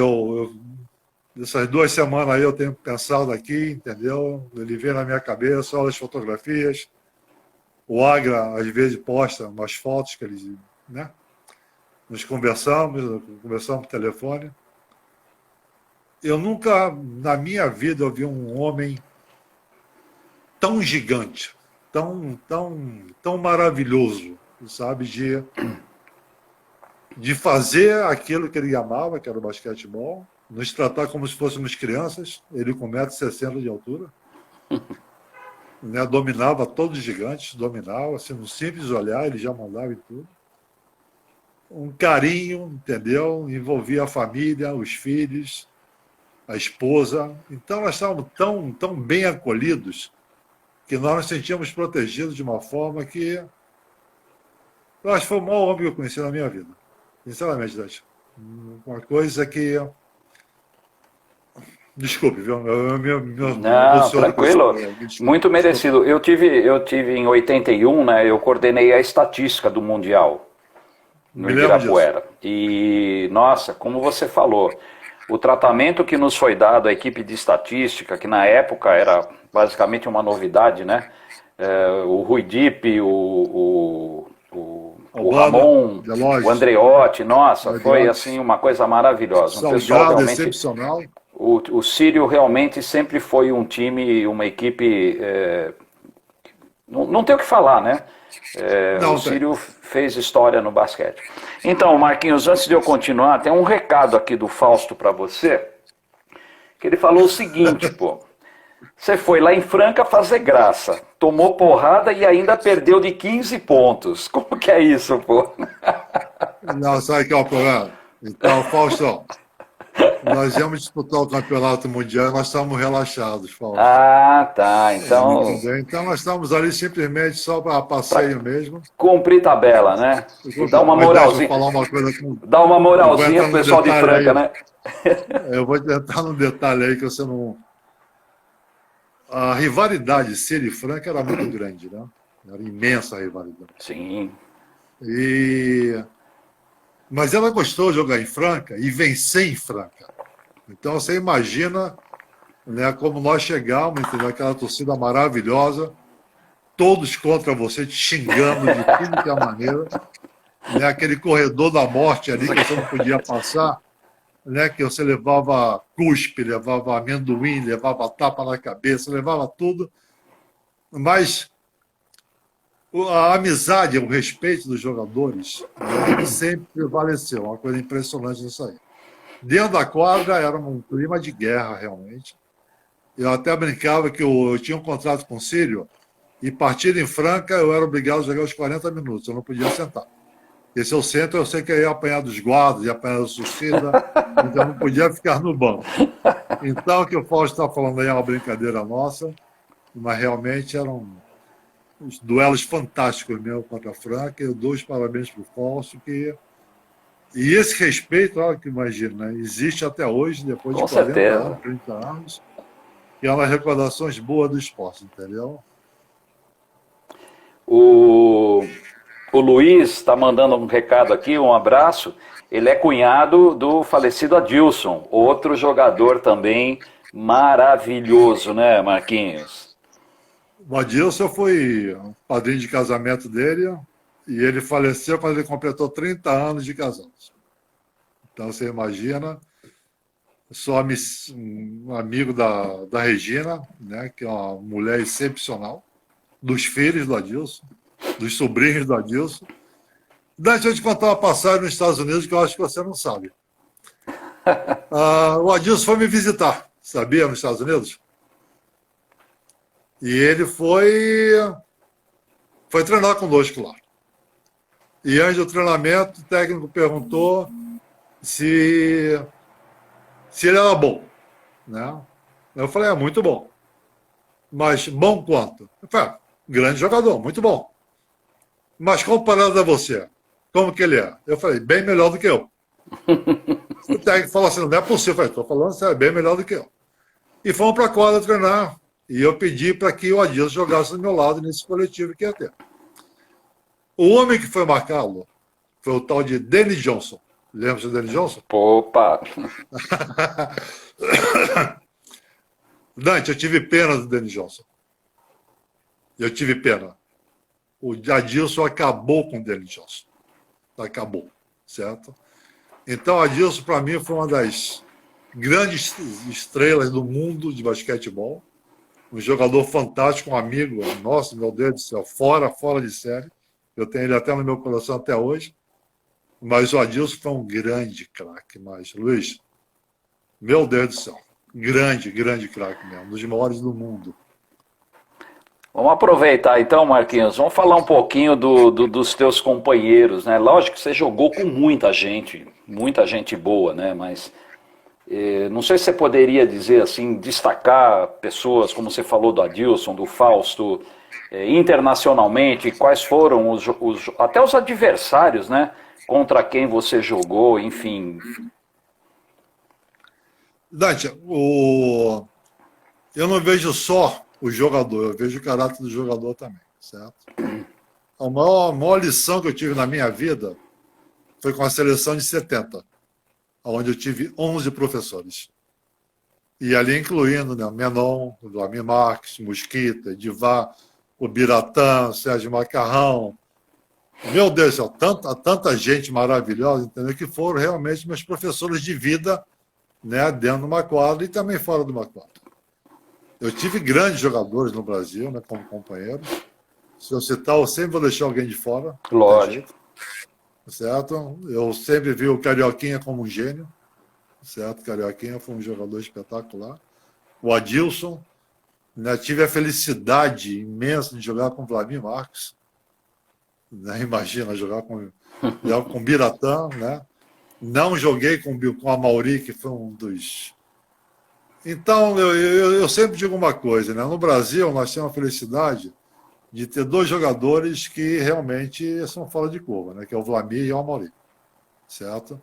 essas 2 semanas aí eu tenho pensado aqui, entendeu? Ele veio na minha cabeça, olha as fotografias. O Agra, às vezes, posta umas fotos que eles, né? Nos conversamos por telefone. Eu nunca, na minha vida, eu vi um homem tão gigante, tão maravilhoso, sabe? De fazer aquilo que ele amava, que era o basquetebol, nos tratar como se fôssemos crianças, ele com 1,60 m de altura, né? Dominava todos os gigantes, dominava, assim, no simples olhar, ele já mandava em tudo. Um carinho, entendeu? Envolvia a família, os filhos, a esposa. Então nós estávamos tão bem acolhidos que nós nos sentíamos protegidos de uma forma que Eu acho que foi o maior homem que eu conheci na minha vida. Sinceramente, Dante. Uma coisa que. Desculpe, viu? Eu me Não, emociono com esse tranquilo. Muito desculpe. merecido. Eu tive em 81, né? Eu coordenei a estatística do Mundial no Me lembro disso. Ibirapuera. E, nossa, como você falou, o tratamento que nos foi dado à equipe de estatística, que na época era basicamente uma novidade, né? O Rui Dipp, o Albano, Ramon, o Deloge, Andreotti, nossa, foi assim Adiotes, uma coisa maravilhosa. Um pessoal Salgado, realmente. excepcional. O Sírio realmente sempre foi um time, uma equipe. Não tem o que falar, né? O Não tem. Sírio fez história no basquete. Então, Marquinhos, antes de eu continuar, tem um recado aqui do Fausto para você, que ele falou o seguinte, pô. Você foi lá em Franca fazer graça, tomou porrada e ainda perdeu de 15 pontos. Como que é isso, pô? Não, sabe que é o problema? Então, Faustão, nós íamos disputar o campeonato mundial e nós estávamos relaxados, Fausto. Ah, tá. Então, Entendeu? Então, nós estávamos ali simplesmente só para para passeio mesmo. cumprir tabela, né? Dar uma Mas deixa eu moralzinha, falar uma coisa com. dar uma Eu vou moralzinha entrar pro num pessoal de detalhe Franca, aí. né? Eu vou entrar num detalhe aí que você não. A rivalidade Sírio e Franca era muito grande, né? Era imensa a rivalidade. Sim. E... Mas ela gostou de jogar em Franca e vencer em Franca. Então você imagina, né, como nós chegamos, entendeu? Aquela torcida maravilhosa, todos contra você, te xingando de tudo que é maneira, né? Aquele corredor da morte ali que você não podia passar, né? Que você levava cuspe, levava amendoim, levava tapa na cabeça, levava tudo. Mas a amizade, o respeito dos jogadores, né, sempre prevaleceu. Uma coisa impressionante nisso aí. Dentro da quadra era um clima de guerra, realmente. Eu até brincava que eu tinha um contrato com o Sírio e partida em Franca eu era obrigado a jogar os 40 minutos, eu não podia sentar. Porque se eu sento, eu sei que eu ia apanhar dos guardas, ia apanhar da torcida, então eu não podia ficar no banco. Então, o que o Fausto está falando aí é uma brincadeira nossa, mas realmente eram uns duelos fantásticos mesmo contra a Franca. Eu dou os parabéns para o Fausto, que e esse respeito, olha que imagina, né? Existe até hoje, depois de Com 40 certeza. anos, 30 anos, que é uma recordações boas do esporte, entendeu? O, o Luiz está mandando um recado aqui, um abraço. Ele é cunhado do falecido Adilson, outro jogador também maravilhoso, né, Marquinhos? O Adilson foi padrinho de casamento dele e ele faleceu quando ele completou 30 anos de casados. Então você imagina, sou um amigo da Regina, né, que é uma mulher excepcional, dos filhos do Adilson, dos sobrinhos do Adilson. Deixa eu te contar uma passagem nos Estados Unidos que eu acho que você não sabe. O Adilson foi me visitar, sabia, nos Estados Unidos? E ele foi treinar conosco lá. E antes do treinamento, o técnico perguntou se ele era bom, né? Eu falei, é muito bom. Mas bom quanto? Eu falei, grande jogador, muito bom. Mas comparado a você, como que ele é? Eu falei, bem melhor do que eu. O técnico falou assim, não é possível. Eu falei, estou falando sério, bem melhor do que eu. E fomos para a quadra treinar. E eu pedi para que o Adilson jogasse do meu lado nesse coletivo que ia ter. O homem que foi marcá-lo foi o tal de Danny Johnson. Lembra-se do Danny Johnson? Opa! Dante, eu tive pena do Danny Johnson. Eu tive pena. O Adilson acabou com o Danny Johnson. Acabou, certo? Então, o Adilson, para mim, foi uma das grandes estrelas do mundo de basquetebol. Um jogador fantástico, um amigo nosso, meu Deus do céu, fora de série. Eu tenho ele até no meu coração até hoje. Mas o Adilson foi um grande craque. Mas, Luiz, meu Deus do céu, grande craque mesmo, um dos maiores do mundo. Vamos aproveitar então, Marquinhos, vamos falar um pouquinho dos teus companheiros, né? Lógico que você jogou com muita gente boa, né? Mas não sei se você poderia dizer assim, destacar pessoas, como você falou do Adilson, do Fausto, internacionalmente, quais foram até os adversários, né? Contra quem você jogou, enfim. Dante, eu não vejo só o jogador, eu vejo o caráter do jogador também, certo? A maior lição que eu tive na minha vida foi com a seleção de 70, onde eu tive 11 professores. E ali incluindo, né, Menon, Vlamir Marques, Mosquita, Edivá, o Biratã, Sérgio Macarrão. Meu Deus do céu, tanta gente maravilhosa, entendeu? Que foram realmente meus professores de vida, né, dentro de uma quadra e também fora de uma quadra. Eu tive grandes jogadores no Brasil, né, como companheiros. Se eu citar, eu sempre vou deixar alguém de fora. Lógico. Certo? Eu sempre vi o Carioquinha como um gênio. Certo? Carioquinha foi um jogador espetacular. O Adilson, né, tive a felicidade imensa de jogar com o Vlamir Marques. Né, imagina jogar com o Biratã, né? Não joguei com a Mauri, que foi um dos... Então, eu sempre digo uma coisa, né? No Brasil, nós temos a felicidade de ter dois jogadores que realmente são fora de curva, né? Que é o Vlamir e o Amorim, certo?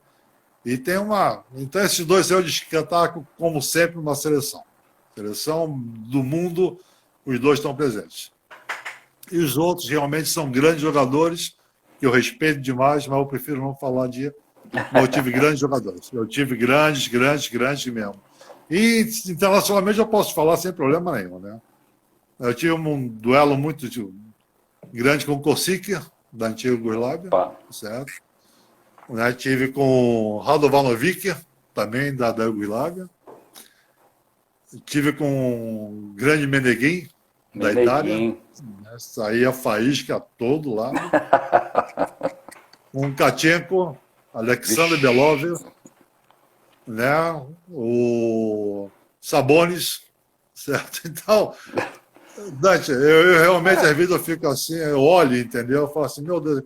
E tem uma... Então, esses dois eu destaco, como sempre, numa seleção. Seleção do mundo, os dois estão presentes. E os outros realmente são grandes jogadores, que eu respeito demais, mas eu prefiro não falar de... Mas eu tive grandes jogadores. Eu tive grandes mesmo. E internacionalmente eu posso falar sem problema nenhum, né? Eu tive um duelo muito grande com o Kosic, da antiga Yugoslávia, certo? Né? Tive com o Radovanovic, também da Yugoslávia. Tive com o grande Meneguin, da Itália. Saía faísca a todo lado. Com o Kachenko, Alexander Belov, né? O Sabonis, certo? Então, Dante, eu realmente às vezes eu fico assim, eu olho, entendeu? Eu falo assim, meu Deus,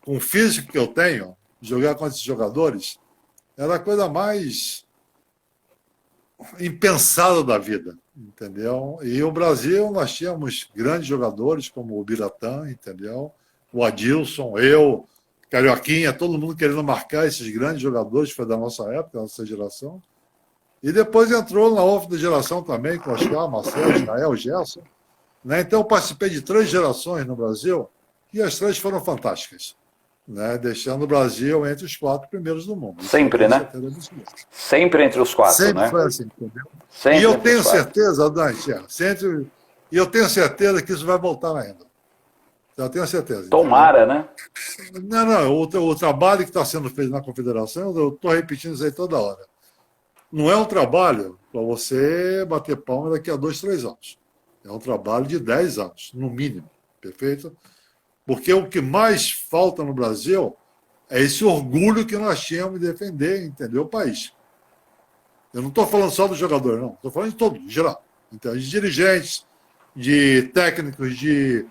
com o físico que eu tenho, jogar contra esses jogadores era a coisa mais impensada da vida, entendeu? E o Brasil, nós tínhamos grandes jogadores como o Biratã, entendeu? O Adilson, eu, Carioquinha, todo mundo querendo marcar esses grandes jogadores, que foi da nossa época, da nossa geração. E depois entrou na outra geração também, com Oscar, Marcelo, Israel, Gerson. Né? Então, eu participei de 3 gerações no Brasil e as 3 foram fantásticas, né? Deixando o Brasil entre os 4 primeiros do mundo. Sempre, né? Sempre entre os 4, sempre, né? Foi assim, entendeu? Sempre e eu tenho certeza, Dante, e eu tenho certeza que isso vai voltar ainda. Eu tenho certeza. Tomara, entendeu? Né? Não, o trabalho que está sendo feito na Confederação, eu estou repetindo isso aí toda hora. Não é um trabalho para você bater palma daqui a 2, 3 anos. É um trabalho de 10 anos, no mínimo. Perfeito? Porque o que mais falta no Brasil é esse orgulho que nós tínhamos de defender, entendeu? O país. Eu não estou falando só do jogador, não. Estou falando de todo, em geral. Então, de dirigentes, de técnicos, de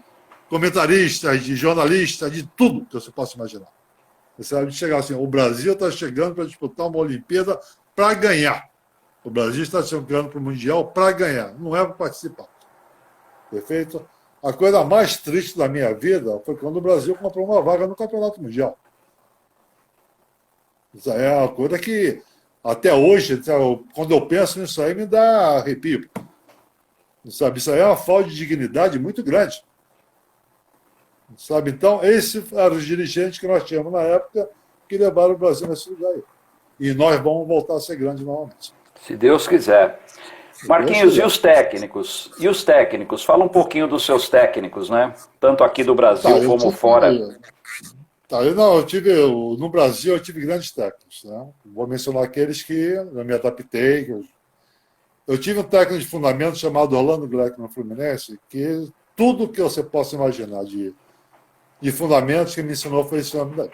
comentaristas, de jornalistas, de tudo que você possa imaginar. Você sabe chegar assim, o Brasil está chegando para disputar uma Olimpíada para ganhar. O Brasil está chegando para o Mundial para ganhar, não é para participar. Perfeito? A coisa mais triste da minha vida foi quando o Brasil comprou uma vaga no Campeonato Mundial. Isso é uma coisa que, até hoje, quando eu penso nisso aí, me dá arrepio. Sabe? Isso aí é uma falta de dignidade muito grande. Sabe? Então, esses eram os dirigentes que nós tínhamos na época que levaram o Brasil nesse lugar aí. E nós vamos voltar a ser grandes novamente. Se Deus quiser. Marquinhos, e os técnicos? E os técnicos? Fala um pouquinho dos seus técnicos, né? Tanto aqui do Brasil como fora. No Brasil eu tive grandes técnicos. Né? Vou mencionar aqueles que eu me adaptei. Eu tive um técnico de fundamento chamado Orlando Gleck no Fluminense, que tudo que você possa imaginar de fundamentos que me ensinou foi esse homem daí.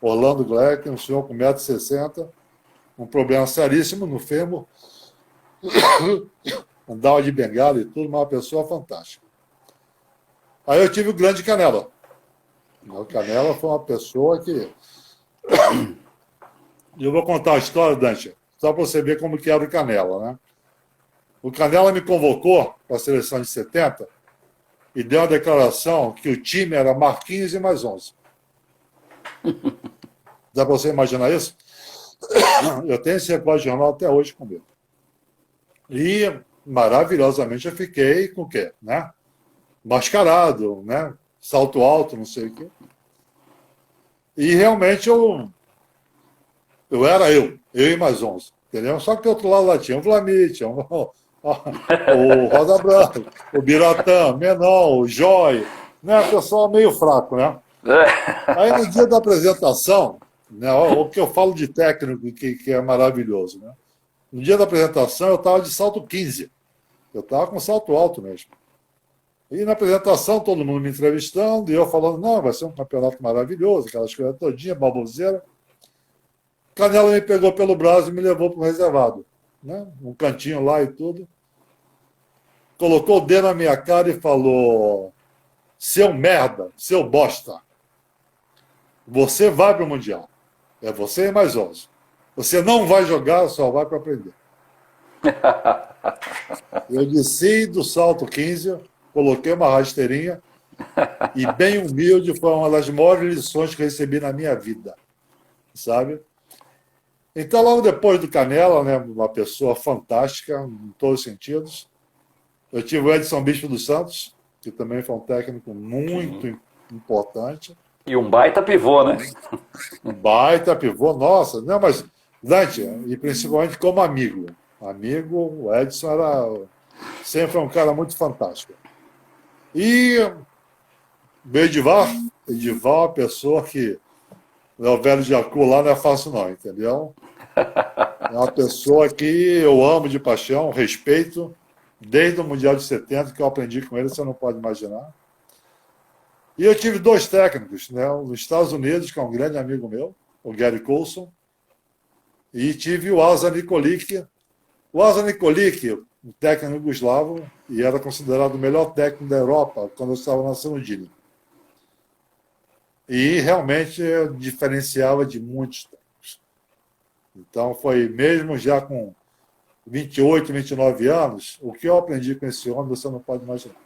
Orlando Gleck, um senhor com 1,60 m, um problema seríssimo no fêmur, andava de bengala e tudo, mas uma pessoa fantástica. Aí eu tive o grande Canela. O Canela foi uma pessoa que... Eu vou contar a história, Dante, só para você ver como que era o Canela, né? O Canela me convocou para a seleção de 70 e deu uma declaração que o time era Marquinhos e mais 11. Dá para você imaginar isso? Eu tenho esse recorde de jornal até hoje comigo. E, maravilhosamente, eu fiquei com o quê? Né? Mascarado, né? Salto alto, não sei o quê. E realmente eu era eu e mais 11. Entendeu? Só que do outro lado lá tinha o Vlamir, tinha o Rosa Branca, o Biratã, o Menor, o Joy, né? O pessoal meio fraco, né? Aí no dia da apresentação, né, o que eu falo de técnico que é maravilhoso, né? No dia da apresentação eu estava de salto 15. Eu estava com salto alto mesmo. E na apresentação todo mundo me entrevistando e eu falando, não, vai ser um campeonato maravilhoso, aquelas coisas todinha, baboseira. Canela me pegou pelo braço e me levou para o reservado, né? Um cantinho lá e tudo. Colocou o dedo na minha cara e falou, seu merda, seu bosta, você vai para o Mundial. É você e mais 11. Você não vai jogar, só vai para aprender. Eu desci do salto 15, coloquei uma rasteirinha e, bem humilde, foi uma das maiores lições que eu recebi na minha vida, sabe? Então, logo depois do Canela, né, uma pessoa fantástica, em todos os sentidos, eu tive o Edson Bispo dos Santos, que também foi um técnico muito importante. E um baita pivô, né? Um baita pivô, nossa. Não, mas, Dante, e principalmente como amigo. Amigo, o Edson sempre foi um cara muito fantástico. E o Edivar é uma pessoa que o velho Jacu lá não é fácil não, entendeu? É uma pessoa que eu amo de paixão, respeito, desde o Mundial de 70, que eu aprendi com ele, você não pode imaginar. E eu tive dois técnicos, né? Nos Estados Unidos, que é um grande amigo meu, o Gary Coulson, e tive o Asa Nikolic. O Asa Nikolic, um técnico jugoslavo, e era considerado o melhor técnico da Europa quando eu estava na Sanudini. E realmente eu diferenciava de muitos técnicos. Então foi mesmo já com 28, 29 anos, o que eu aprendi com esse homem você não pode imaginar.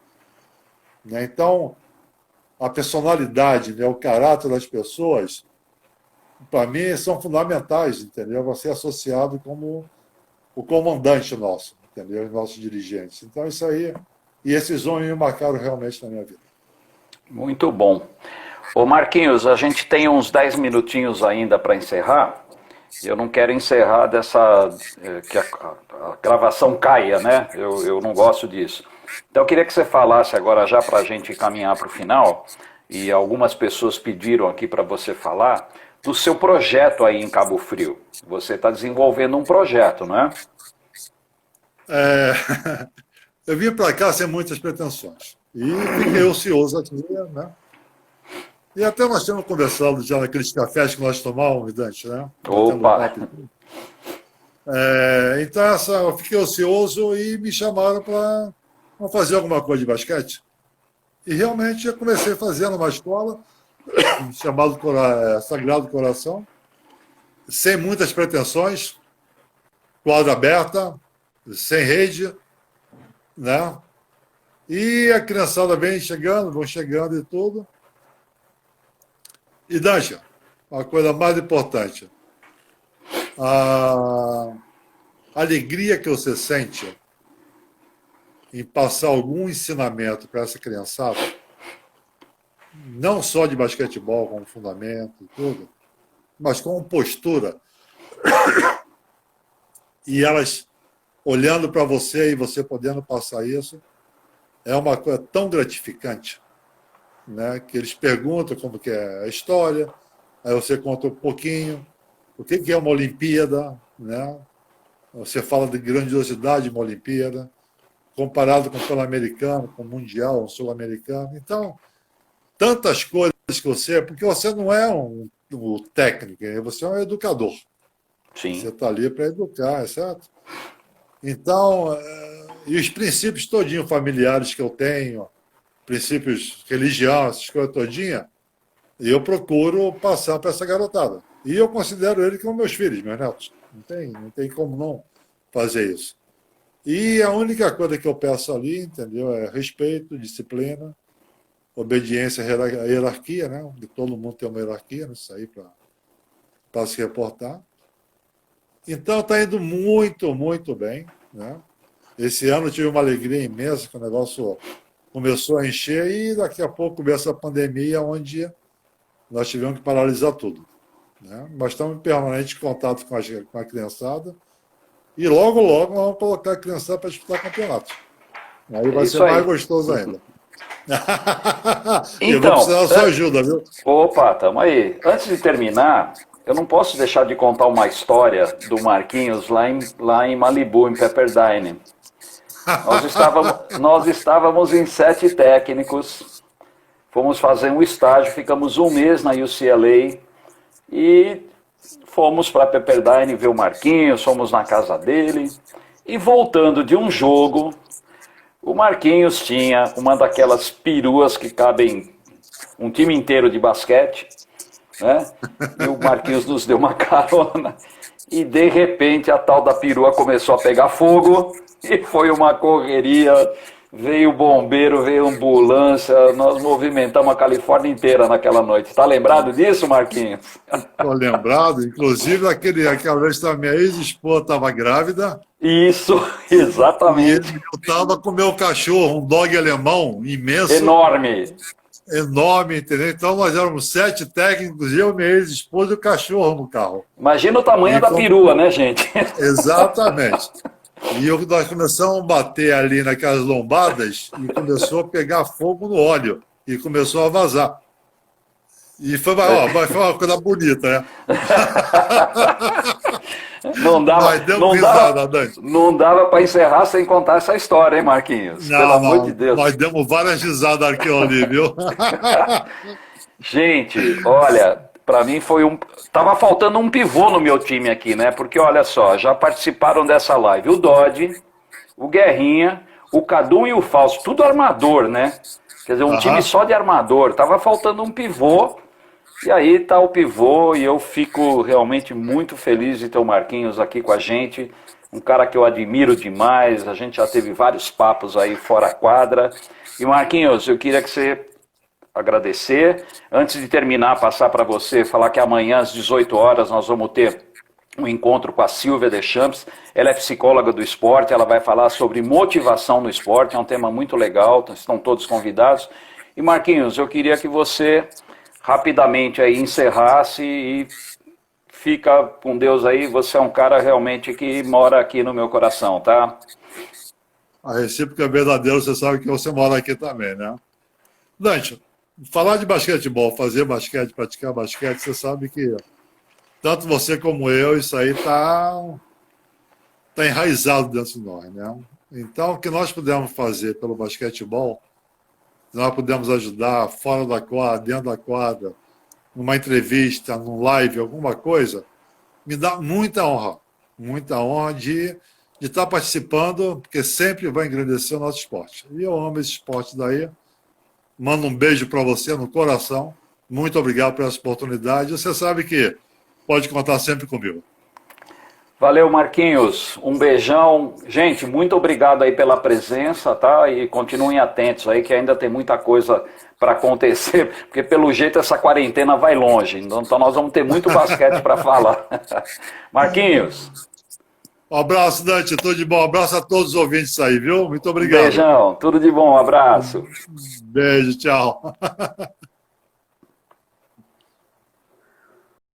Então, a personalidade, né, o caráter das pessoas, para mim, são fundamentais, entendeu? Você é associado como o comandante nosso, entendeu? Os nossos dirigentes. Então, isso aí, e esses homens me marcaram realmente na minha vida. Muito bom. Ô Marquinhos, a gente tem uns 10 minutinhos ainda para encerrar. Eu não quero encerrar que a gravação caia, né? Eu não gosto disso. Então eu queria que você falasse agora já para a gente caminhar para o final, e algumas pessoas pediram aqui para você falar do seu projeto aí em Cabo Frio. Você está desenvolvendo um projeto, não é? Eu vim para cá sem muitas pretensões. E fiquei ocioso aqui, né? E até nós temos conversado já naqueles cafés que nós tomávamos, Dante, né? Opa! Então, eu fiquei ocioso e me chamaram para fazer alguma coisa de basquete. E realmente eu comecei fazendo uma escola chamada Sagrado Coração, sem muitas pretensões, quadra aberta, sem rede, né? E a criançada vão chegando e tudo. E, Dante, a coisa mais importante, a alegria que você sente em passar algum ensinamento para essa criançada, não só de basquetebol, como fundamento e tudo, mas com postura. E elas olhando para você e você podendo passar isso, é uma coisa tão gratificante, né? Que eles perguntam como que é a história, aí você conta um pouquinho, o que é uma Olimpíada, né? Você fala de grandiosidade de uma Olimpíada, comparado com o Pan-Americano, com o Mundial, o Sul-Americano. Então, tantas coisas que porque você não é um técnico, você é um educador. Sim. Você está ali para educar, certo? Então, e os princípios todinhos familiares que eu tenho, princípios religiosos, essas coisas todinhas, eu procuro passar para essa garotada. E eu considero eles como meus filhos, meus netos. Não tem como não fazer isso. E a única coisa que eu peço ali, entendeu, é respeito, disciplina, obediência à hierarquia, né? De todo mundo tem uma hierarquia, né? Isso aí para se reportar. Então está indo muito, muito bem, né? Esse ano eu tive uma alegria imensa, que o negócio começou a encher e daqui a pouco começa a pandemia, onde nós tivemos que paralisar tudo, né? Mas estamos em permanente contato com a criançada e logo, logo nós vamos colocar a criançada para disputar campeonato. Aí vai ser mais gostoso ainda. Eu vou Então, precisar da sua ajuda, viu? opa, tamo aí. Antes de terminar, eu não posso deixar de contar uma história do Marquinhos lá em Malibu, em Pepperdine. Nós estávamos em 7 técnicos, fomos fazer um estágio, ficamos um mês na UCLA e fomos para Pepperdine ver o Marquinhos, fomos na casa dele e voltando de um jogo, o Marquinhos tinha uma daquelas peruas que cabem um time inteiro de basquete, né? E o Marquinhos nos deu uma carona e de repente a tal da perua começou a pegar fogo e foi uma correria, veio bombeiro, veio ambulância, nós movimentamos a Califórnia inteira naquela noite. Tá lembrado disso, Marquinhos? Estou lembrado, inclusive aquela vez que a minha ex-esposa estava grávida. Isso, exatamente. E eu estava com o meu cachorro, um dog alemão imenso. Enorme. Enorme, entendeu? Então nós éramos 7 técnicos, eu, minha ex-esposa e o cachorro no carro. Imagina o tamanho da perua, né, gente? Exatamente. E nós começamos a bater ali naquelas lombadas e começou a pegar fogo no óleo e começou a vazar. E foi uma coisa bonita, né? Não dava para encerrar sem contar essa história, hein, Marquinhos? Pelo amor de Deus. Nós demos várias risadas naquilo ali, viu? Gente, olha, para mim foi tava faltando um pivô no meu time aqui, né? Porque olha só, já participaram dessa live o Dodge, o Guerrinha, o Cadu e o Fausto, tudo armador, né? Quer dizer, um time só de armador. Tava faltando um pivô. E aí tá o pivô e eu fico realmente muito feliz de ter o Marquinhos aqui com a gente, um cara que eu admiro demais, a gente já teve vários papos aí fora a quadra. E Marquinhos, eu queria que você agradecer, antes de terminar, passar para você, falar que amanhã às 18 horas nós vamos ter um encontro com a Silvia Deschamps, ela é psicóloga do esporte, ela vai falar sobre motivação no esporte, é um tema muito legal, estão todos convidados. E Marquinhos, eu queria que você rapidamente aí encerrasse e fica com Deus aí, você é um cara realmente que mora aqui no meu coração, tá? A recíproca é verdadeira, você sabe que você mora aqui também, né? Dante, falar de basquetebol, fazer basquete, praticar basquete, você sabe que tanto você como eu, isso aí tá enraizado dentro de nós, né? Então, o que nós podemos fazer pelo basquetebol, nós podemos ajudar fora da quadra, dentro da quadra, numa entrevista, num live, alguma coisa, me dá muita honra de estar participando, porque sempre vai engrandecer o nosso esporte. E eu amo esse esporte daí. Mando um beijo para você no coração. Muito obrigado por essa oportunidade. Você sabe que pode contar sempre comigo. Valeu, Marquinhos. Um beijão. Gente, muito obrigado aí pela presença, tá? E continuem atentos aí que ainda tem muita coisa para acontecer, porque pelo jeito essa quarentena vai longe. Então nós vamos ter muito basquete para falar. Marquinhos. Um abraço, Dante. Tudo de bom. Um abraço a todos os ouvintes aí, viu? Muito obrigado. Beijão. Tudo de bom. Um abraço. Beijo. Tchau.